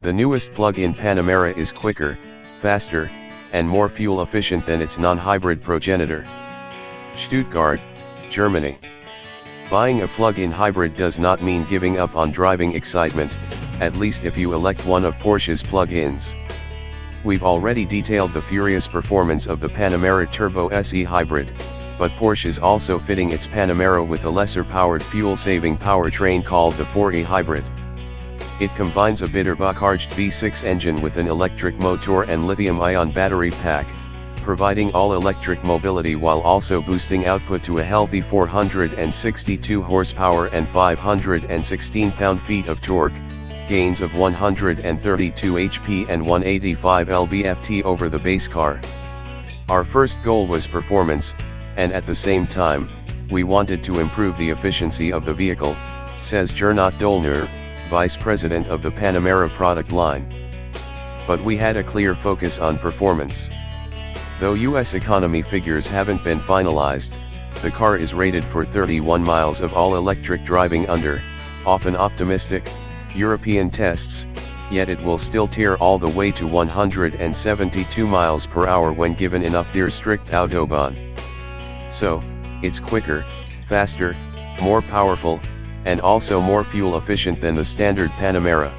The newest plug-in Panamera is quicker, faster, and more fuel efficient than its non-hybrid progenitor. Stuttgart, Germany. Buying a plug-in hybrid does not mean giving up on driving excitement, at least if you elect one of Porsche's plug-ins. We've already detailed the furious performance of the Panamera Turbo SE hybrid, but Porsche is also fitting its Panamera with a lesser-powered fuel-saving powertrain called the 4E hybrid. It combines a Biturbocharged V6 engine with an electric motor and lithium-ion battery pack, providing all-electric mobility while also boosting output to a healthy 462 horsepower and 516 pound-feet of torque, gains of 132 HP and 185 lb-ft over the base car. Our first goal was performance, and at the same time, we wanted to improve the efficiency of the vehicle, says Gernot Dollner, Vice President of the Panamera product line. But we had a clear focus on performance. Though US economy figures haven't been finalized, the car is rated for 31 miles of all-electric driving under, often optimistic, European tests, yet it will still tear all the way to 172 miles per hour when given enough strict Autobahn. So, it's quicker, faster, more powerful, and also more fuel efficient than the standard Panamera.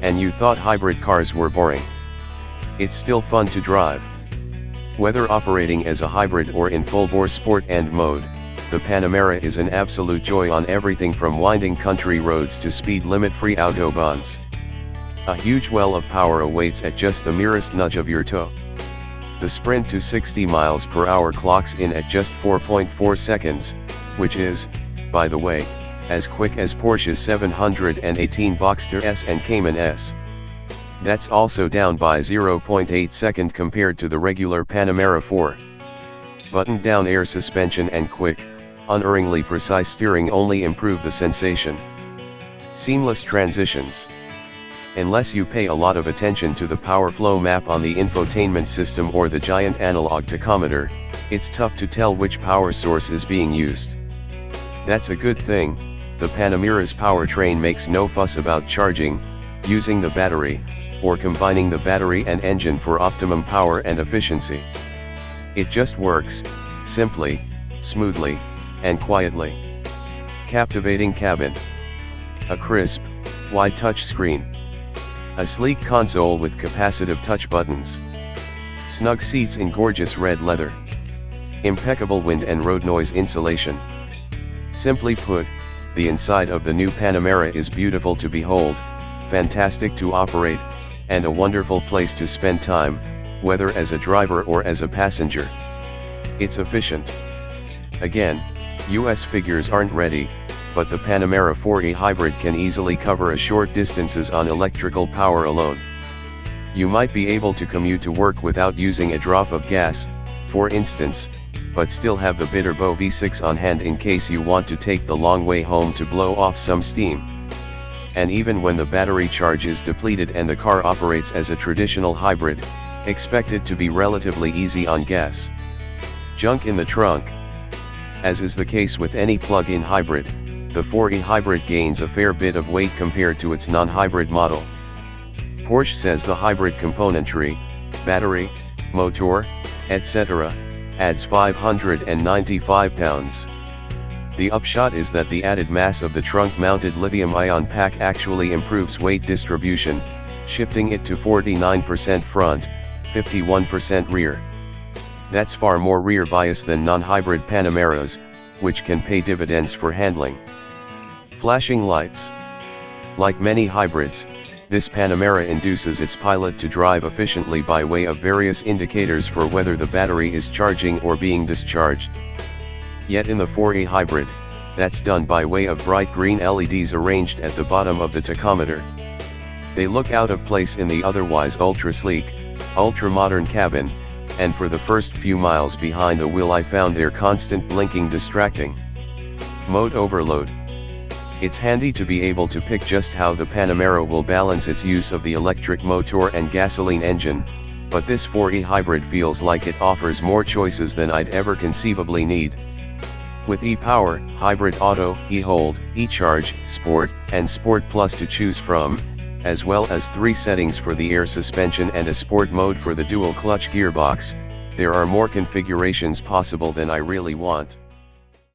And you thought hybrid cars were boring? It's still fun to drive. Whether operating as a hybrid or in full-bore sport and mode, the Panamera is an absolute joy on everything from winding country roads to speed limit-free autobahns. A huge well of power awaits at just the merest nudge of your toe. The sprint to 60 miles per hour clocks in at just 4.4 seconds, which is, by the way, as quick as Porsche's 718 Boxster S and Cayman S. That's also down by 0.8 seconds compared to the regular Panamera 4. Buttoned-down air suspension and quick, unerringly precise steering only improve the sensation. Seamless transitions. Unless you pay a lot of attention to the power flow map on the infotainment system or the giant analog tachometer, it's tough to tell which power source is being used. That's a good thing. The Panamera's powertrain makes no fuss about charging, using the battery, or combining the battery and engine for optimum power and efficiency. It just works, simply, smoothly, and quietly. Captivating cabin. A crisp, wide touch screen. A sleek console with capacitive touch buttons. Snug seats in gorgeous red leather. Impeccable wind and road noise insulation. Simply put, the inside of the new Panamera is beautiful to behold, fantastic to operate, and a wonderful place to spend time, whether as a driver or as a passenger. It's efficient. Again, US figures aren't ready, but the Panamera 4E hybrid can easily cover a short distances on electrical power alone. You might be able to commute to work without using a drop of gas, for instance, but still have the Biturbo V6 on hand in case you want to take the long way home to blow off some steam. And even when the battery charge is depleted and the car operates as a traditional hybrid, expect it to be relatively easy on gas. Junk in the trunk. As is the case with any plug-in hybrid, the 4E hybrid gains a fair bit of weight compared to its non-hybrid model. Porsche says the hybrid componentry, battery, motor, etc., adds 595 pounds. The upshot is that the added mass of the trunk-mounted lithium-ion pack actually improves weight distribution, shifting it to 49% front, 51% rear. That's far more rear bias than non-hybrid Panameras, which can pay dividends for handling. Flashing lights. Like many hybrids, this Panamera induces its pilot to drive efficiently by way of various indicators for whether the battery is charging or being discharged. Yet in the 4E hybrid, that's done by way of bright green LEDs arranged at the bottom of the tachometer. They look out of place in the otherwise ultra-sleek, ultra-modern cabin, and for the first few miles behind the wheel I found their constant blinking distracting. Mode overload. It's handy to be able to pick just how the Panamera will balance its use of the electric motor and gasoline engine, but this 4E hybrid feels like it offers more choices than I'd ever conceivably need. With e-Power, Hybrid Auto, e-Hold, e-Charge, Sport, and Sport Plus to choose from, as well as 3 settings for the air suspension and a sport mode for the dual clutch gearbox. There are more configurations possible than I really want.